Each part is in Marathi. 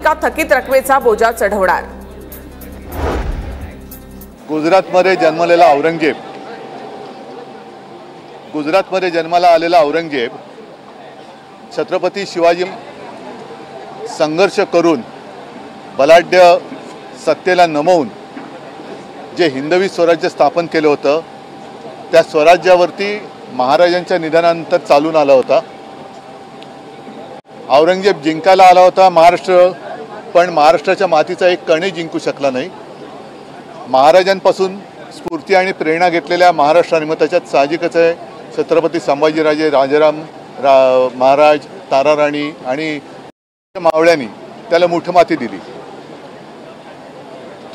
का थकीत रकमेचा बोजा चढवणार? गुजरातमध्ये जन्मलेला औरंगजेब, गुजरातमध्ये जन्माला आलेला औरंगजेब छत्रपती शिवाजी संघर्ष करून बलाढ्य सत्तेला नमवून जे हिंदवी स्वराज्य स्थापन केलं होतं त्या स्वराज्यावरती महाराजांच्या निधनानंतर चालून आला होता। औरंगजेब जिंकायला आला होता महाराष्ट्र, पण महाराष्ट्राच्या मातीचा एक कणही जिंकू शकला नाही। महाराजांपासून स्फूर्ती आणि प्रेरणा घेतलेल्या महाराष्ट्राने, मग त्याच्यात साहजिकच आहे छत्रपती संभाजीराजे, राजाराम महाराज, ताराराणी आणि मावळ्यांनी त्याला मुठमाती दिली।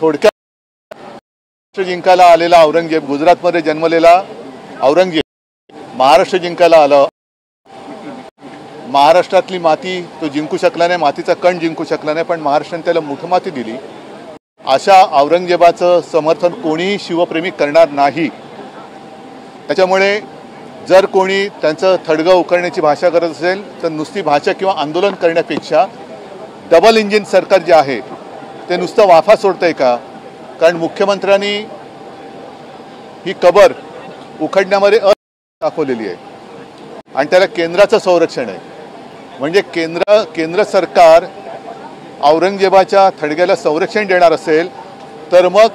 थोडक्यात जिंकायला आलेला औरंगजेब, गुजरातमध्ये जन्मलेला औरंगजेब महाराष्ट्र जिंकायला आला। महाराष्ट्रातली माती तो जिंकू शकला नाही, मातीचा कण जिंकू शकला नाही, पण महाराष्ट्राने त्याला मुठमाती दिली। अशा औरंगजेबाचं समर्थन कोणीही शिवप्रेमी करणार नाही। त्याच्यामुळे जर कोणी त्यांचं थडगं उकरण्याची भाषा करत असेल तर नुसती भाषा किंवा आंदोलन करण्यापेक्षा डबल इंजिन सरकार जे आहे ते नुसतं वाफा सोडतंय का? कारण मुख्यमंत्र्यांनी ही कबर उखडण्यामध्ये दाखवलेली आहे आणि त्याला केंद्राचं संरक्षण आहे। म्हणजे केंद्र सरकार औरंगजेबाच्या थडग्याला संरक्षण देणार असेल तर मग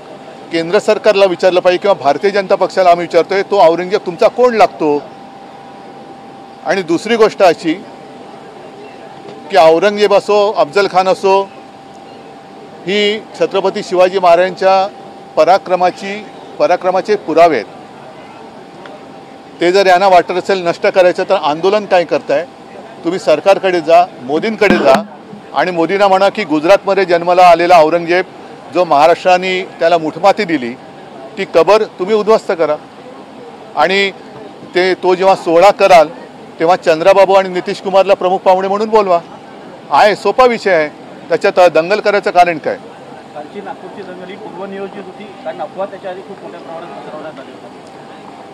केंद्र सरकारला विचारलं पाहिजे किंवा भारतीय जनता पक्षाला आम्ही विचारतोय, तो औरंगजेब तुमचा कोण लागतो? आणि दुसरी गोष्ट अशी की औरंगजेब असो, अफजल खान असो, ही छत्रपती शिवाजी महाराजांच्या पराक्रमाचे पुरावे आहेत। ते जर यांना वाटत असेल नष्ट करायचं तर आंदोलन काय करताय? तुम्ही सरकारकडे जा, मोदींकडे जा आणि मोदींना म्हणा की गुजरातमध्ये जन्माला आलेला औरंगजेब जो महाराष्ट्राने त्याला मुठमाती दिली ती कबर तुम्ही उद्ध्वस्त करा। आणि तो जेव्हा सोहळा कराल तेव्हा चंद्राबाबू आणि नितीश कुमारला प्रमुख पाहुणे म्हणून बोलवा। आहे सोपा विषय आहे, त्याच्यात दंगल करायचं कारण काय? कालची नागपूरची दंगल ही पूर्वनियोजित होती, कारण अफवा त्याच्या आधी खूप मोठ्या प्रमाणात पसरवण्यात आली होती।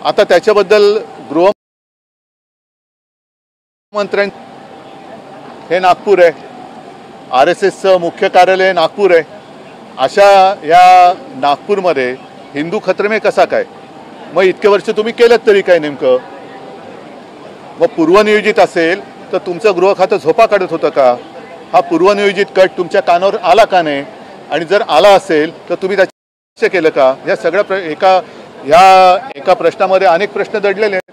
आता त्याच्याबद्दल गृहमंत्र्यां हे नागपूर आहे, RSSचं मुख्य कार्यालय नागपूर आहे। अशा या नागपूरमध्ये हिंदू खतरमे कसा काय? मग इतके वर्ष तुम्ही केलं तरी काय नेमकं? मग पूर्वनियोजित असेल तर तुमचं गृह खातं झोपा काढत होतं का? हा पूर्वनियोजित कट तुमच्या कानावर आला का नाही? आणि जर आला असेल तर तुम्ही त्याचे केलं का? या सगळ्या एका प्रश्नामध्ये अनेक प्रश्न दडलेले आहेत।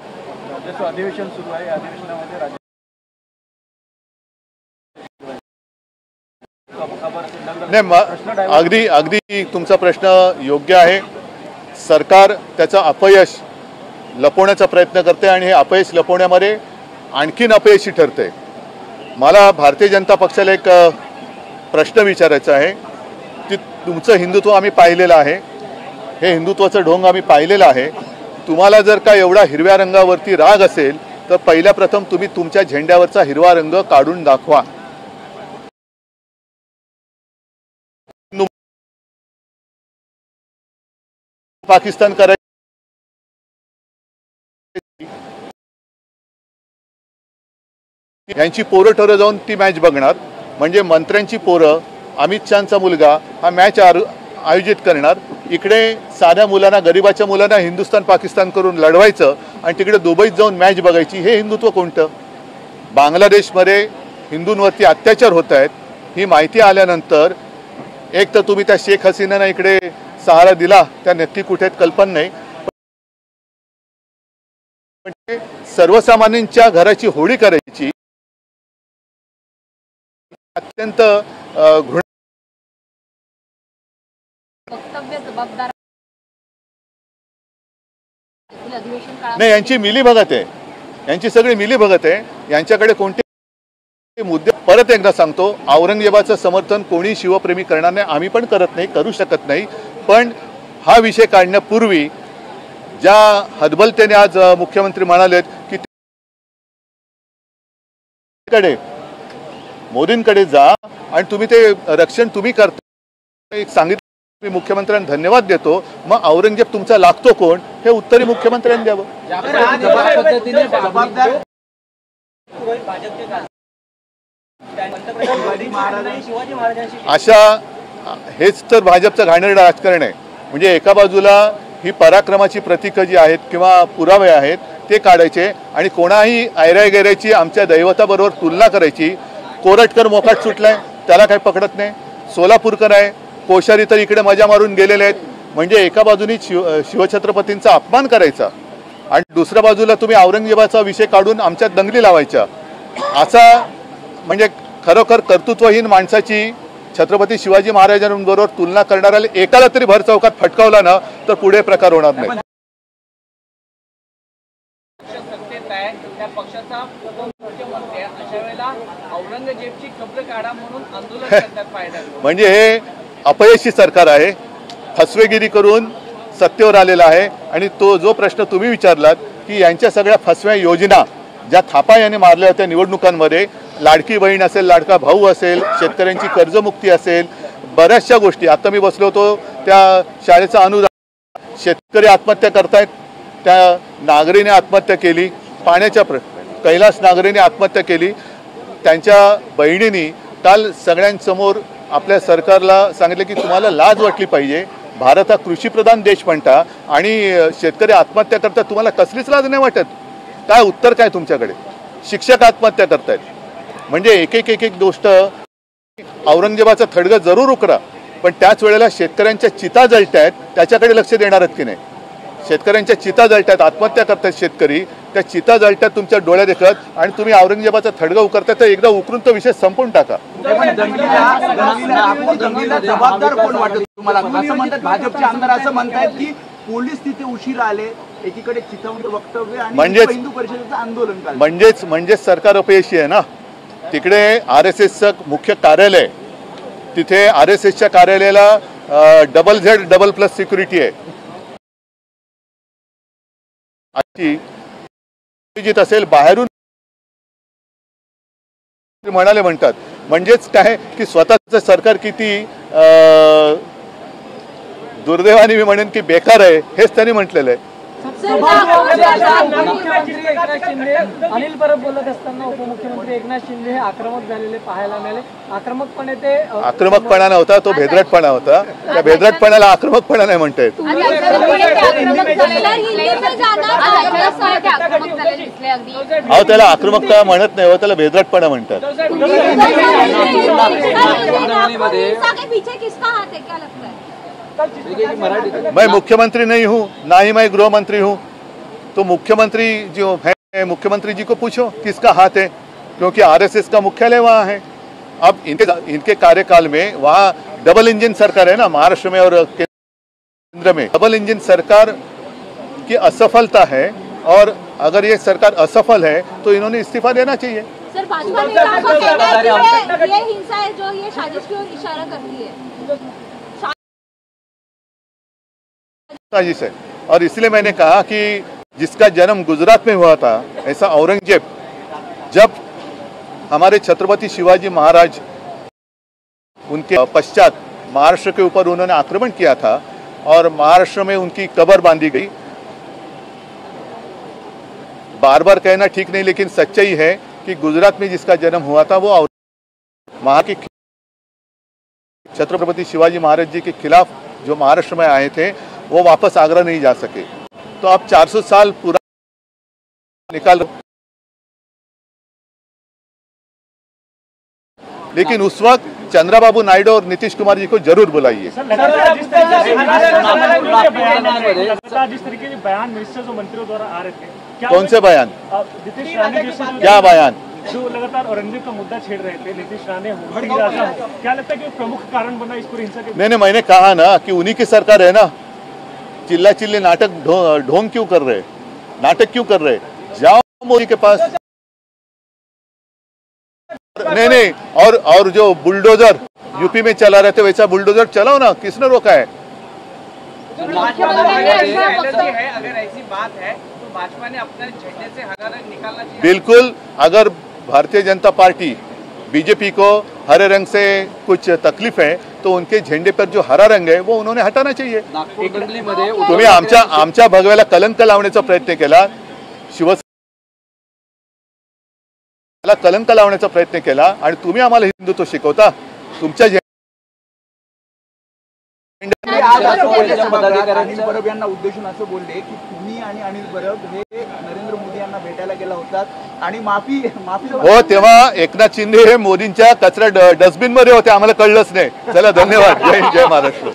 राज्याचं अधिवेशन सुरू आहे, अधिवेशनामध्ये नाही, अगदी तुमचा प्रश्न योग्य आहे। सरकार त्याचं अपयश लपवण्याचा प्रयत्न करते आणि हे अपयश लपवण्यामध्ये आणखीन अपयशी ठरते। मला भारतीय जनता पक्षाला एक प्रश्न विचारायचा आहे की तुमचं हिंदुत्व आम्ही पाहिलेलं आहे, हे हिंदुत्वाचं ढोंग आम्ही पाहिलेलं आहे। तुम्हाला जर का एवढा हिरव्या रंगावरती राग असेल तर पहिल्या प्रथम तुम्ही तुमच्या झेंड्यावरचा हिरवा रंग काढून दाखवा। पाकिस्तान करायची यांची पोरं ठरं जाऊन ती मॅच बघणार, म्हणजे मंत्र्यांची पोरं, अमित शहाचा मुलगा हा मॅच आयोजित करणार। इकडे साध्या मुलांना, गरीबाच्या मुलांना हिंदुस्थान पाकिस्तान करून लढवायचं आणि तिकडे दुबईत जाऊन मॅच बघायची। हे हिंदुत्व कोणतं? बांगलादेशमध्ये हिंदूंवरती अत्याचार होत आहेत ही माहिती आल्यानंतर एक तर तुम्ही त्या शेख हसीनांना इकडे सहारा दिला, त्या नक्की कुठे कल्पना नाही, पण सर्वसामान्यांच्या घराची होळी करायची अत्यंत नाही, यांची मिलीभगत आहे, यांची सगळी मिलीभगत आहे। यांच्याकडे कोणते मुद्दे, परत एकदा सांगतो, औरंगजेबाचं समर्थन कोणी शिवप्रेमी करणार नाही, आम्ही पण करत नाही, करू शकत नाही। पण हा विषय काढण्यापूर्वी ज्या हतबलतेने आज मुख्यमंत्री म्हणालेत की मोदींकडे जा आणि तुम्ही ते रक्षण तुम्ही करता, एक सांगितलं, मी मुख्यमंत्र्यांना धन्यवाद देतो। मग औरंगजेब तुमचा लागतो कोण हे उत्तरही मुख्यमंत्र्यांनी द्यावं। शिवाजी महाराजांशी अशा हेच तर भाजपचं घाणेरडं राजकारण आहे. म्हणजे एका बाजूला ही पराक्रमाची प्रतीकं जी आहेत किंवा पुरावे आहेत ते काढायचे आणि कोणाही ऐरागैराची आमच्या दैवताबरोबर तुलना करायची. कोरटकर मोकाट सुटलाय, त्याला काही पकडत नाही. सोलापूरकर आहे, कोश्यारी तर इकडे मजा मारून गेलेले आहेत. म्हणजे एका बाजूनी शिवछत्रपतींचा अपमान करायचा आणि दुसऱ्या बाजूला तुम्ही औरंगजेबाचा विषय काढून आमच्यात दंगली लावायच्या. असा म्हणजे खरोखर कर्तृत्वहीन माणसाची छत्रपती शिवाजी महाराजांबरोबर तुलना करणाऱ्याला एकाला तरी भर चौकात फटकावला ना तर पुढे प्रकार होणार नाही. त्या पक्षाचा उपमुख्यमंत्री अशा वेळेला औरंगजेबची कब्र काढा म्हणून आंदोलन करतात पाहिजे. म्हणजे हे अपयशी सरकार आहे, फसवेगिरी करून सत्तेवर आलेला आहे. आणि तो जो प्रश्न तुम्ही विचारलात की यांच्या सगळ्या फसव्या योजना ज्या थापा यांनी मारल्या होत्या निवडणुकांमध्ये, लाडकी बहीण असेल, लाडका भाऊ असेल, शेतकऱ्यांची कर्जमुक्ती असेल, बऱ्याचशा गोष्टी. आता मी बसलो होतो त्या शाळेचा अनुदान, शेतकरी आत्महत्या करतायत, त्या नागरीने आत्महत्या केली. पाण्याच्या कैलास नागरीने आत्महत्या केली. त्यांच्या बहिणींनी काल सगळ्यांसमोर आपल्या सरकारला सांगितलं की तुम्हाला लाज वाटली पाहिजे, भारत हा कृषीप्रधान देश म्हणता आणि शेतकरी आत्महत्या करतात, तुम्हाला कसलीच लाज नाही वाटत. काय उत्तर काय तुमच्याकडे? शिक्षक आत्महत्या करतायत. म्हणजे एक एक गोष्ट. औरंगजेबाचं थडगं जरूर उकरा, पण त्याच वेळेला शेतकऱ्यांच्या चिता जळतायत, त्याच्याकडे लक्ष देणार आहेत की नाही? शेतकऱ्यांच्या चिता जळतायत, आत्महत्या करतात शेतकरी, त्या चिता जळतात तुमच्या डोळ्या देखत आणि तुम्ही औरंगजेबाचं थडगं उकरताय. तर एकदा उकरून तो विषय संपवून टाका. जबाबदार कोण वाटत तुम्हाला? असं म्हणतात भाजपचे आमदार, असं म्हणतात की पोलीस तिथे उशीर आले, एकीकडे चिथावणी वक्तव्य आणि हिंदू परिषदेचं आंदोलन. म्हणजेच सरकार अपयशी आहे ना. तिकडे RSSचं मुख्य कार्यालय, तिथे RSSच्या कार्यालयाला DZZ++ सिक्युरिटी आहे. असेल बाहेरून म्हणाले म्हणतात. म्हणजेच काय की स्वतःचं सरकार किती दुर्दैवाने मी म्हणेन की बेकार आहे हेच त्यांनी म्हटलेलं आहे. अनिल परब बोलत असताना उपमुख्यमंत्री एकनाथ शिंदे हे आक्रमक झालेले पाहायला मिळाले. आक्रमकपणे ते आक्रमकपणा नव्हता, तो भेदरटपणा होता. त्या भेदरटपणाला आक्रमकपणा नाही म्हणता येत. अहो त्याला आक्रमकता म्हणत नाही, त्याला भेदरटपणा म्हणतात. मैं मुख्यमंत्री नहीं हूँ, ना ही मैं गृह मंत्री हूँ. तो मुख्यमंत्री जो है, मुख्यमंत्री जी को पूछो किसका हाथ है, क्योंकि RSS का मुख्यालय वहाँ है. अब इनके कार्यकाल में वहाँ डबल इंजन सरकार है ना, महाराष्ट्र में और केंद्र में. डबल इंजन सरकार की असफलता है और अगर ये सरकार असफल है तो इन्होंने इस्तीफा देना चाहिए. सर, भाजपा ने कहा ये हिंसा है जो ये साजिश की ओर इशारा करती है साजिश है. और इसलिए मैंने कहा कि जिसका जन्म गुजरात में हुआ था, ऐसा औरंगजेब जब हमारे छत्रपति शिवाजी महाराज उनके पश्चात महाराष्ट्र के ऊपर उन्होंने आक्रमण किया था और महाराष्ट्र में उनकी कब्र बांधी गई. बार बार कहना ठीक नहीं, लेकिन सच्चाई है कि गुजरात में जिसका जन्म हुआ था वो वहाँ के छत्रपति शिवाजी महाराज जी के खिलाफ जो महाराष्ट्र में आए थे वो वापस आगरा नहीं जा सके. तो अब 400 साल पूरा निकाल, लेकिन उस वक्त चंद्रबाबू नायडू और नीतीश कुमार जी को जरूर बुलाइए. जिस तरीके से बयान मिनिस्टर्स और मंत्रियों द्वारा आ रहे थे, कौन से बयान? नीतीश राणे क्या बयान? जो लगातार औरंगजेब का मुद्दा छेड़ रहे थे, नीतीश राणे क्या लगता है कि प्रमुख कारण बना इस पूरी हिंसा के? नहीं, मैंने कहा ना कि उन्हीं की सरकार है ना. चिल्ला चिल्ली नाटक ढोंग क्यों कर रहे, नाटक क्यों कर रहे? जाओ मोदी के पास. नहीं, और जो बुलडोजर यूपी में चला रहे थे वैसा बुलडोजर चलाओ ना, किसने रोका है? अगर ऐसी बात है तो भाजपा ने अपने झंडे से हरा रंग निकालना चाहिए. बिल्कुल. अगर भारतीय जनता पार्टी बीजेपी को हरे रंग से कुछ तकलीफ है तो उनके झंडे पर जो हरा रंग है वो उन्होंने हटाना चाहिए. तुम्ही आमच्या भगव्याला कलंक लावण्याचा प्रयत्न केला, शिवसेना कलंक लावण्याचा प्रयत्न केला आणि तुम्ही आम्हाला हिंदुत्व शिकवता. तुमच्या आज असं बोलले सभागृहात अनिल परब यांना उद्देशून असं बोलले की तुम्ही आणि अनिल परब हे नरेंद्र मोदी यांना भेटायला गेला होतात आणि माफी हो, तेव्हा एकनाथ शिंदे हे मोदींच्या कचरा डस्टबिन मध्ये होते, आम्हाला कळलंच नाही. चला, धन्यवाद. जय हिंद, जय महाराष्ट्र.